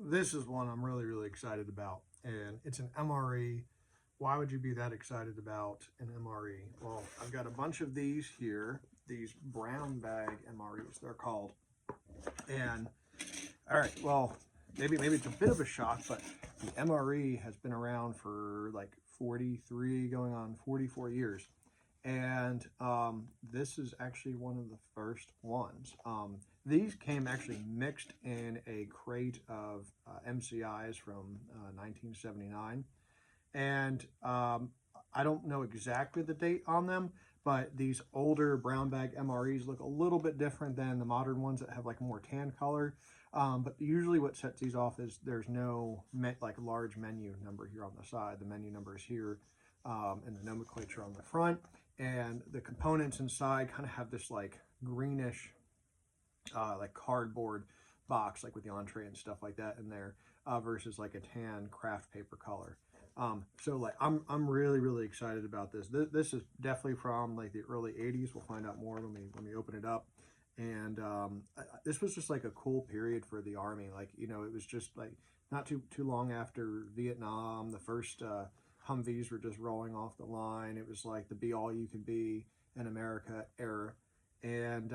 This is one I'm really excited about, and it's an MRE. Why would you be that excited about an MRE? Well, I've got a bunch of these here, these brown bag MREs, they're called. And all right, well, maybe it's a bit of a shock, but the MRE has been around for like 43, going on 44 years. And this is actually one of the first ones. These came actually mixed in a crate of MCIs from 1979. And I don't know exactly the date on them, but these older brown bag MREs look a little bit different than the modern ones that have like a more tan color. But usually what sets these off is there's no like large menu number here on the side. The menu number is here, and the nomenclature on the front. And the components inside kind of have this like greenish, like cardboard box, like with the entree and stuff like that in there, versus like a tan craft paper color. So like I'm really excited about this. This is definitely from like the early 80s. We'll find out more when we open it up. And this was just like a cool period for the Army. Like, you know, it was just like not too long after Vietnam. The first Humvees were just rolling off the line. It was like the be all you can be in America era. And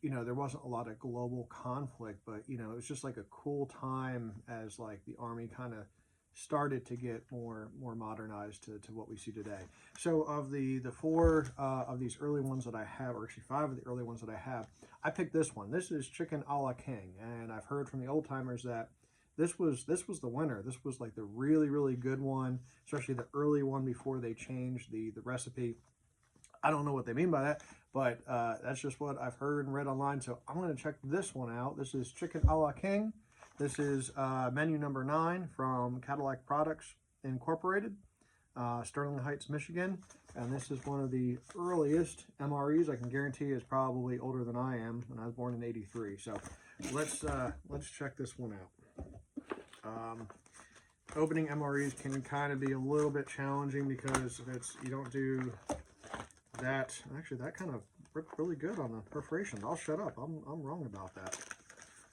you know, there wasn't a lot of global conflict, but you know, it was just like a cool time as like the Army kind of started to get more modernized to what we see today. So of the four of these early ones that I have, or actually five of the early ones that I have, I picked this one. This is Chicken a la King, and I've heard from the old timers that this was the winner. This was like the really good one, especially the early one before they changed the recipe. I don't know what they mean by that, but that's just what I've heard and read online. So I'm going to check this one out. This is Chicken a la King. This is menu number 9 from Cadillac Products Incorporated, Sterling Heights, Michigan. And this is one of the earliest MREs. I can guarantee is probably older than I am, and I was born in '83. So let's check this one out. Opening MREs can kind of be a little bit challenging because you don't do that. Actually, that kind of ripped really good on the perforation. I'll shut up. I'm wrong about that.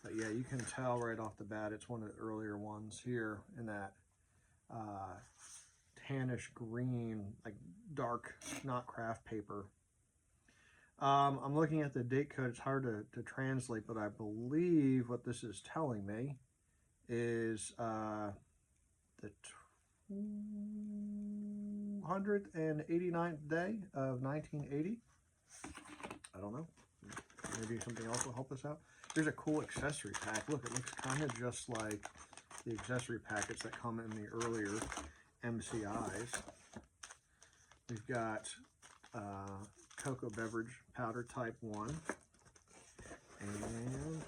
But yeah, you can tell right off the bat it's one of the earlier ones here in that tannish green, like dark, not craft paper. I'm looking at the date code. It's hard to translate, but I believe what this is telling me is the 289th day of 1980. I don't know. Maybe something else will help us out. Here's a cool accessory pack. Look, it looks kind of just like the accessory packets that come in the earlier MCIs. We've got cocoa beverage powder type 1. And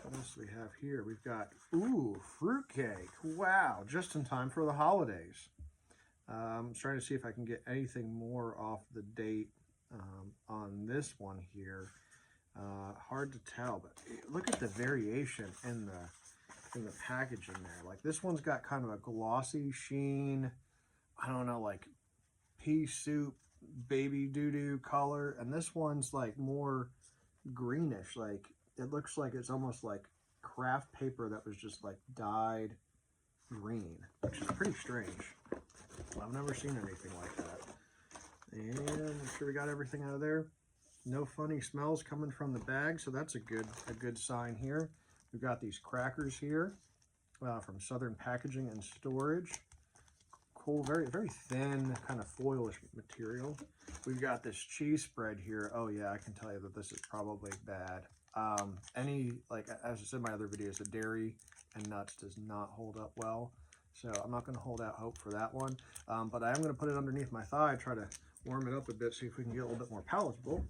what else do we have here? We've got, ooh, fruitcake. Wow, just in time for the holidays. I'm trying to see if I can get anything more off the date on this one here. Hard to tell, but look at the variation in the packaging there. Like this one's got kind of a glossy sheen, I don't know, like pea soup, baby doo-doo color, and this one's like more greenish. Like it looks like it's almost like craft paper that was just like dyed green, which is pretty strange. I've never seen anything like that. And I'm sure we got everything out of there. No funny smells coming from the bag, so that's a good sign here. We've got these crackers here from Southern Packaging and Storage. Cool, very thin, kind of foilish material. We've got this cheese spread here. Oh yeah, I can tell you that this is probably bad. Like as I said in my other videos, the dairy and nuts does not hold up well. So I'm not going to hold out hope for that one. But I am going to put it underneath my thigh, try to warm it up a bit, see if we can get a little bit more palatable.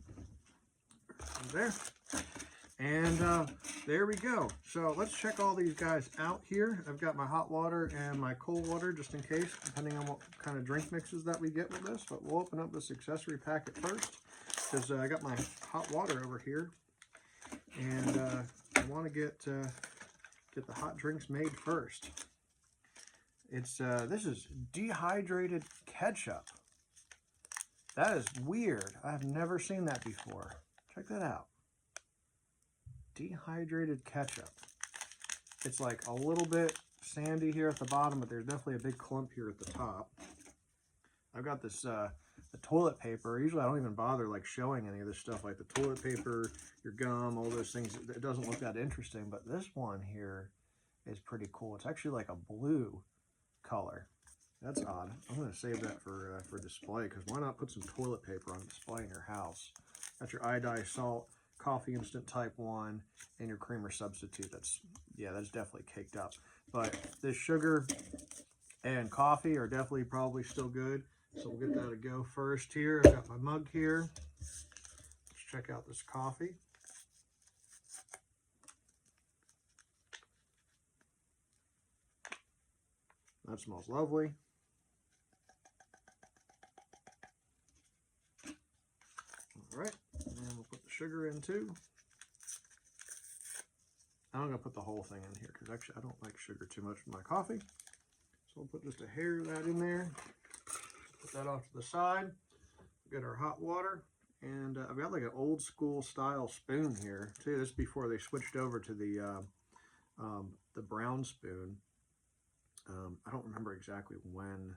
There. And there we go. So let's check all these guys out here. I've got my hot water and my cold water just in case, depending on what kind of drink mixes that we get with this. But we'll open up this accessory packet first because I got my hot water over here. And I want to get the hot drinks made first. It's this is dehydrated ketchup. That is weird. I've never seen that before. Check that out. Dehydrated ketchup. It's like a little bit sandy here at the bottom, but there's definitely a big clump here at the top. I've got this the toilet paper. Usually I don't even bother like showing any of this stuff, like the toilet paper, your gum, all those things. It doesn't look that interesting, but this one here is pretty cool. It's actually like a blue color. That's odd. I'm going to save that for display, because why not put some toilet paper on display in your house? That's your iodized salt, coffee instant type 1, and your creamer substitute. That's definitely caked up. But this sugar and coffee are definitely probably still good. So we'll get that a go first here. I've got my mug here. Let's check out this coffee. That smells lovely. All right, and we'll put the sugar in too. I'm going to put the whole thing in here because actually I don't like sugar too much in my coffee. So we'll put just a hair of that in there. Put that off to the side. Get our hot water. And I've got like an old school style spoon here too. This is before they switched over to the brown spoon. I don't remember exactly when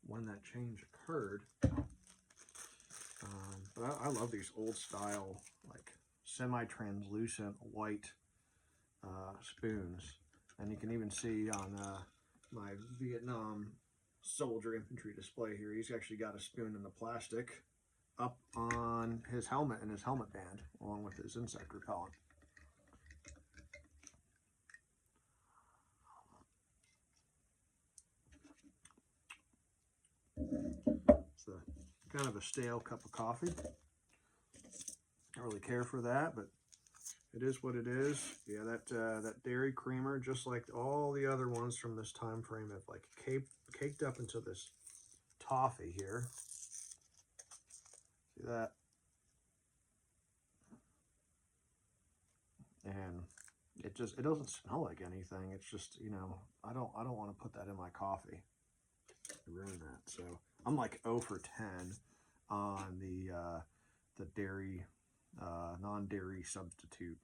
that change occurred. But I love these old style, like semi-translucent white spoons. And you can even see on my Vietnam soldier infantry display here, he's actually got a spoon in the plastic up on his helmet and his helmet band, along with his insect repellent. It's kind of a stale cup of coffee. Don't really care for that, but it is what it is. Yeah, that dairy creamer, just like all the other ones from this time frame, have like caked up into this toffee here. See that? And it doesn't smell like anything. It's just, you know, I don't want to put that in my coffee. Ruin that. So I'm like 0 for 10 on the dairy non-dairy substitute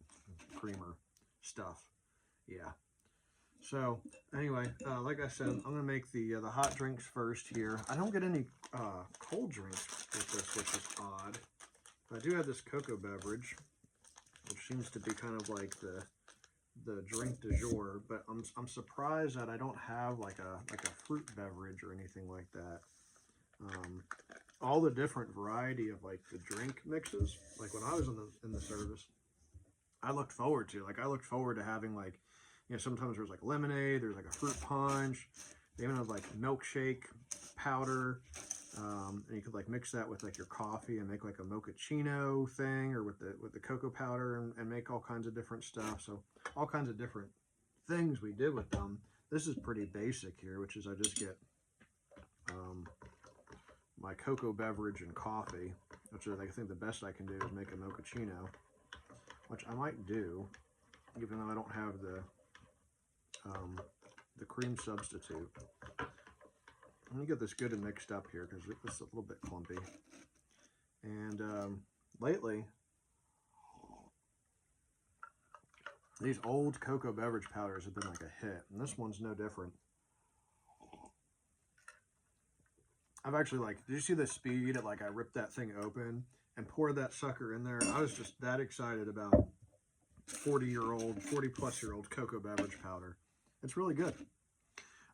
creamer stuff. Yeah. So anyway, like I said, I'm gonna make the hot drinks first here. I don't get any cold drinks with this, which is odd. But I do have this cocoa beverage, which seems to be kind of like the drink du jour. But I'm surprised that I don't have like a fruit beverage or anything like that. All the different variety of like the drink mixes, like when I was in the service, I looked forward to having like, you know, sometimes there's like lemonade, there's like a fruit punch, they even have like milkshake powder, and you could like mix that with like your coffee and make like a mochaccino thing, or with the cocoa powder, and make all kinds of different stuff. So all kinds of different things we did with them. This is pretty basic here, which is I just get my cocoa beverage and coffee, which I think the best I can do is make a mochaccino, which I might do, even though I don't have the cream substitute. Let me get this good and mixed up here, because it's a little bit clumpy. And lately, these old cocoa beverage powders have been like a hit, and this one's no different. I've actually, like, did you see the speed at, like, I ripped that thing open and poured that sucker in there? I was just that excited about 40-plus-year-old cocoa beverage powder. It's really good.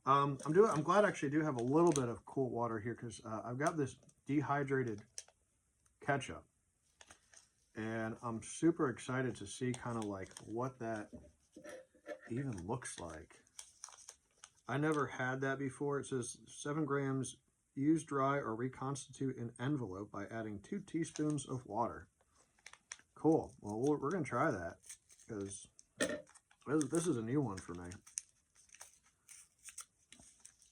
I'm glad I actually do have a little bit of cool water here, because I've got this dehydrated ketchup, and I'm super excited to see kind of like what that even looks like. I never had that before. It says 7 grams. Use dry or reconstitute in envelope by adding 2 teaspoons of water. Cool. Well, we're going to try that, because this is a new one for me.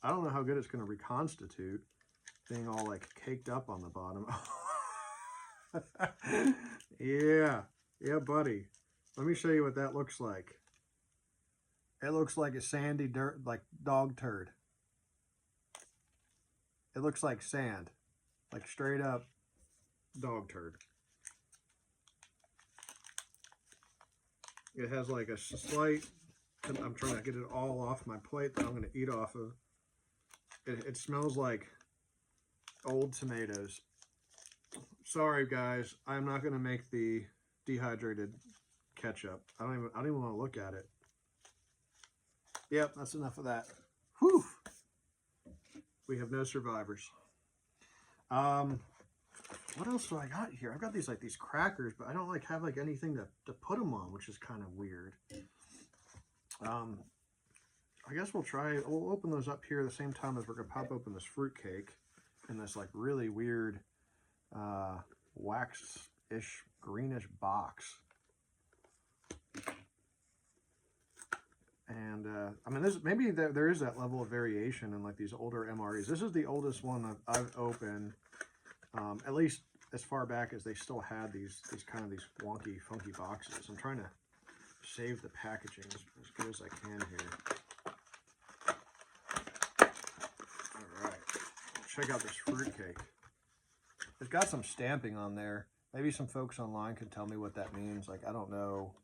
I don't know how good it's going to reconstitute, being all like caked up on the bottom. Yeah, buddy. Let me show you what that looks like. It looks like a sandy dirt, like dog turd. It looks like sand, like straight up dog turd. It has like a slight I'm trying to get it all off my plate that I'm going to eat off of. It smells like old tomatoes. Sorry guys, I'm not going to make the dehydrated ketchup. I don't even want to look at it. Yep, that's enough of that. Whew. We have no survivors. What else do I got here? I've got these these crackers, but I don't have anything to put them on, which is kind of weird. I guess we'll open those up here at the same time as we're gonna pop open this fruit cake in this really weird wax-ish greenish box. And I mean, maybe there is that level of variation in these older MREs. This is the oldest one I've opened, at least as far back as they still had these wonky, funky boxes. I'm trying to save the packaging as good as I can here. All right, check out this fruitcake. It's got some stamping on there. Maybe some folks online could tell me what that means. I don't know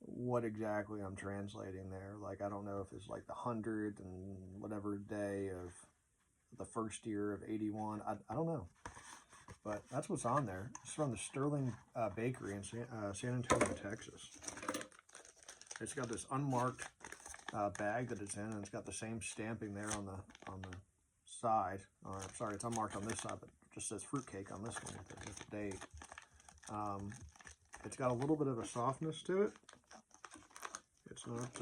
what exactly I'm translating there. I don't know if it's the 100th and whatever day of the first year of 81. I don't know, but that's what's on there. It's from the Sterling Bakery in San Antonio, Texas. It's got this unmarked bag that it's in, and it's got the same stamping there on the side. Sorry, it's unmarked on this side, but it just says fruitcake on this one with the date. It's got a little bit of a softness to it. It's not,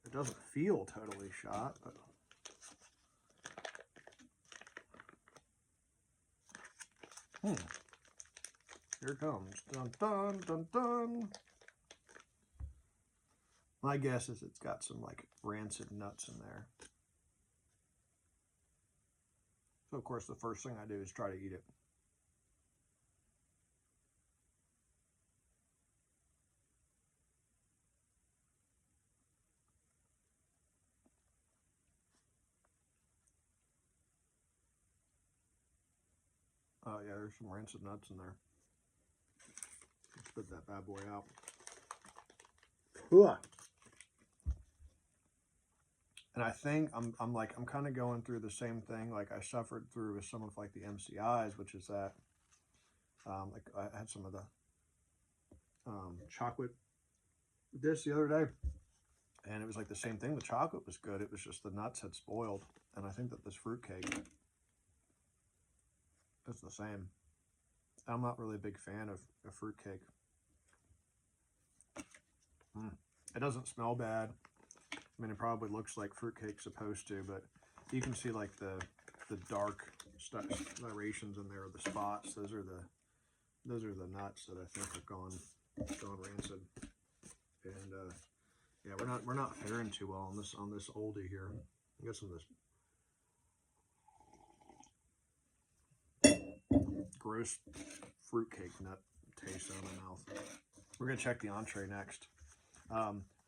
it doesn't feel totally shot, but here it comes. Dun, dun, dun, dun. My guess is it's got some rancid nuts in there. So of course the first thing I do is try to eat it. Oh yeah, there's some rancid nuts in there. Let's spit that bad boy out. Ooh. And I think I'm kind of going through the same thing I suffered through with some of the MCIs, which is that I had some of the chocolate dish the other day, and it was the same thing. The chocolate was good, it was just the nuts had spoiled, and I think that this fruitcake is the same. I'm not really a big fan of fruitcake. It doesn't smell bad. I mean, it probably looks like fruitcake's supposed to, but you can see the dark striations in there, the spots. Those are the nuts that I think have gone rancid. And yeah, we're not faring too well on this oldie here. I got some of this gross fruitcake nut taste out of my mouth. We're gonna check the entree next.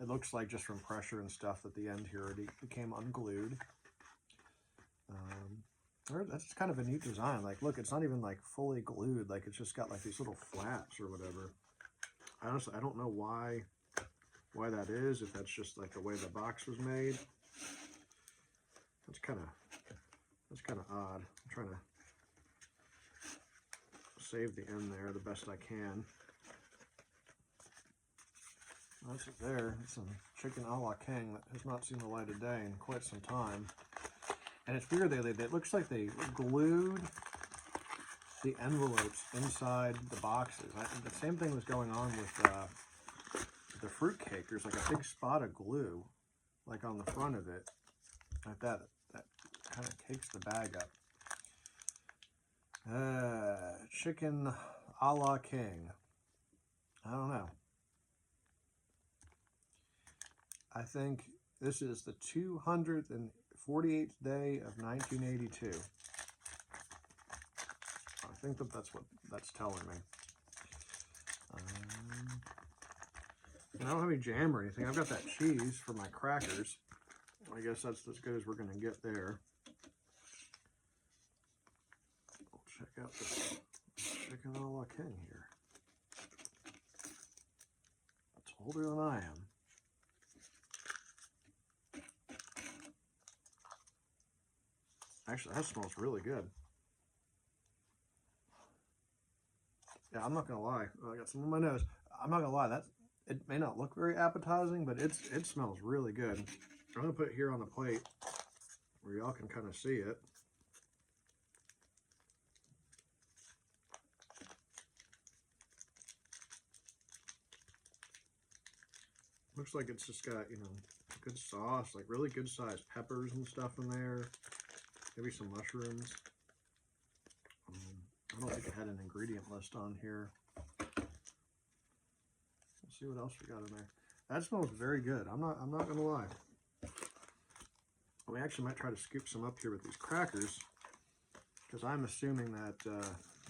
It looks like just from pressure and stuff that the end here already became unglued. That's kind of a neat design. Look, it's not even fully glued. It's just got these little flaps or whatever. Honestly, I don't know why that is. If that's just the way the box was made. That's kind of odd. I'm trying to save the end there the best I can. That's it there. It's some chicken a la king that has not seen the light of day in quite some time. And it's weird, it looks like they glued the envelopes inside the boxes. The same thing was going on with the fruitcake. There's a big spot of glue, on the front of it. That kind of cakes the bag up. Chicken a la king. I don't know. I think this is the 248th day of 1982. I think that's what that's telling me. And I don't have any jam or anything. I've got that cheese for my crackers. I guess that's as good as we're going to get there. We'll check out this chicken a la king here. Let's older than I am. Actually, that smells really good. Yeah, I'm not gonna lie. I got some on my nose. I'm not gonna lie. It may not look very appetizing, but it smells really good. I'm gonna put it here on the plate where y'all can kind of see it. Looks like it's just got, you know, good sauce, like really good sized peppers and stuff in there. Maybe some mushrooms. I don't think I had an ingredient list on here. Let's see what else we got in there. That smells very good. I'm not gonna lie. We actually might try to scoop some up here with these crackers, because I'm assuming that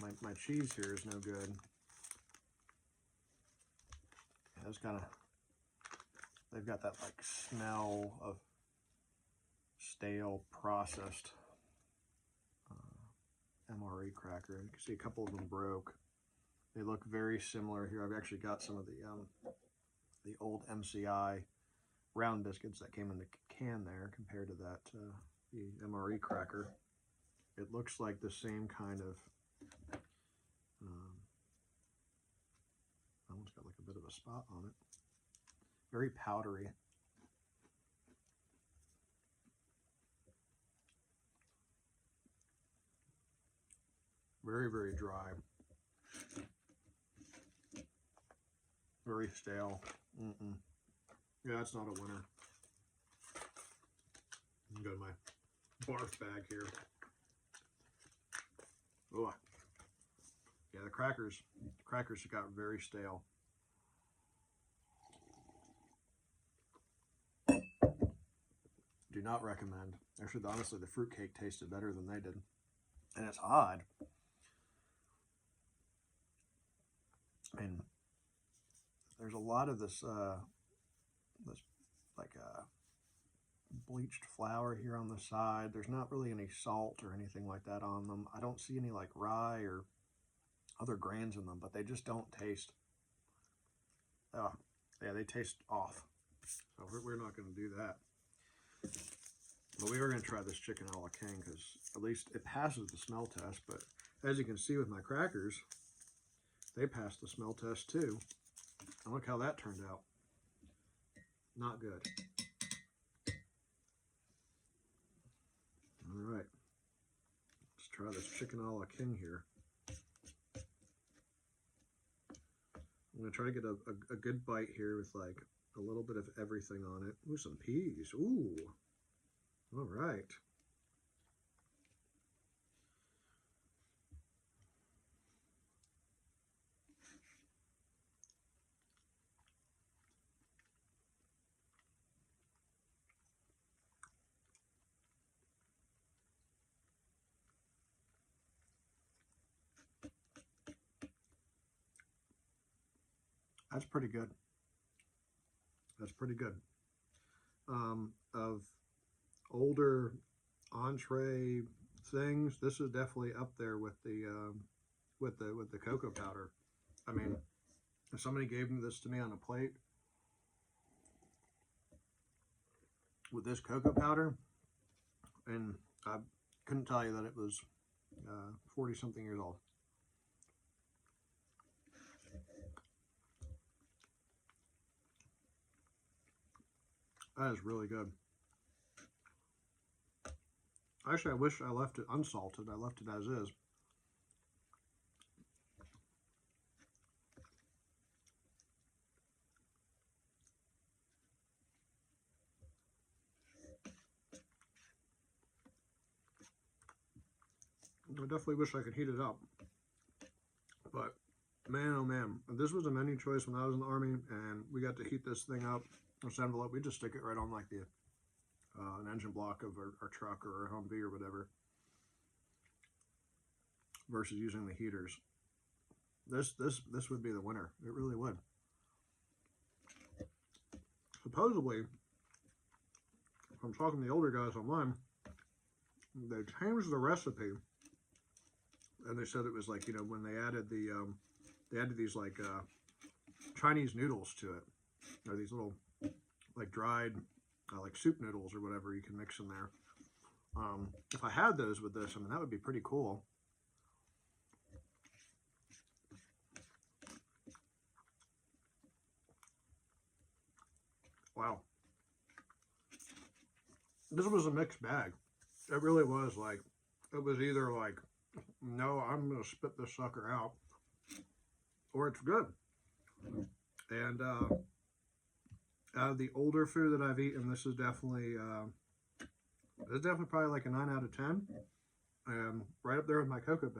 my cheese here is no good. Yeah, it's kind of, they've got that like smell of stale processed MRE cracker. You can see a couple of them broke. They look very similar here. I've actually got some of the old MCI round biscuits that came in the can there compared to that the MRE cracker. It looks like the same kind of that one's got like a bit of a spot on it. Very powdery. Very, very dry. Very stale. Yeah, that's not a winner. Go to my barf bag here. Oh, yeah, the crackers got very stale. Do not recommend. Actually, honestly, the fruitcake tasted better than they did. And it's odd. I mean, there's a lot of this like bleached flour here on the side. There's not really any salt or anything like that on them. I don't see any like rye or other grains in them, but they just don't taste. Yeah, they taste off. So we're not going to do that. But we are going to try this chicken a la king, because at least it passes the smell test. But as you can see with my crackers, they passed the smell test too. And look how that turned out. Not good. All right. Let's try this chicken a la king here. I'm going to try to get a good bite here with like a little bit of everything on it. Ooh, some peas. Ooh. All right. That's pretty good. That's pretty good. Of older entree things, this is definitely up there with the cocoa powder. I mean, if somebody gave this to me on a plate with this cocoa powder, and I couldn't tell you that it was 40-something years old. That is really good. Actually, I wish I left it unsalted. I left it as is. I definitely wish I could heat it up. But man, oh man, this was a menu choice when I was in the Army, and we got to heat this thing up. This envelope, we just stick it right on like the an engine block of our truck or a Humvee or whatever, versus using the heaters. This would be the winner. It really would. Supposedly, if I'm talking to the older guys online, they changed the recipe, and they said it was like, you know, when they added these like Chinese noodles to it. They're these little like dried like soup noodles or whatever you can mix in there. If I had those with this, I mean, that would be pretty cool. Wow. This was a mixed bag. It really was. Like, it was either like, no, I'm going to spit this sucker out, or it's good. And out of the older food that I've eaten, this is definitely probably like a 9 out of 10. And right up there with my cocoa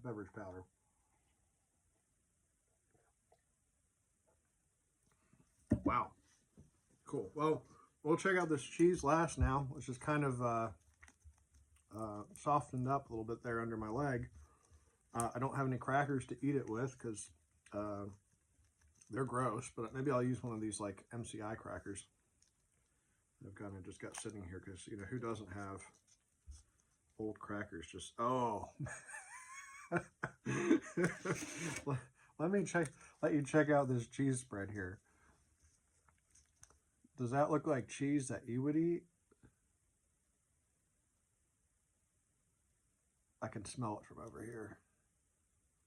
beverage powder. Wow. Cool. Well, we'll check out this cheese last now, which is kind of softened up a little bit there under my leg. I don't have any crackers to eat it with because they're gross, but maybe I'll use one of these like MCI crackers. I've kind of just got sitting here because, you know, who doesn't have old crackers? Just, oh. Let you check out this cheese spread here. Does that look like cheese that you would eat? I can smell it from over here.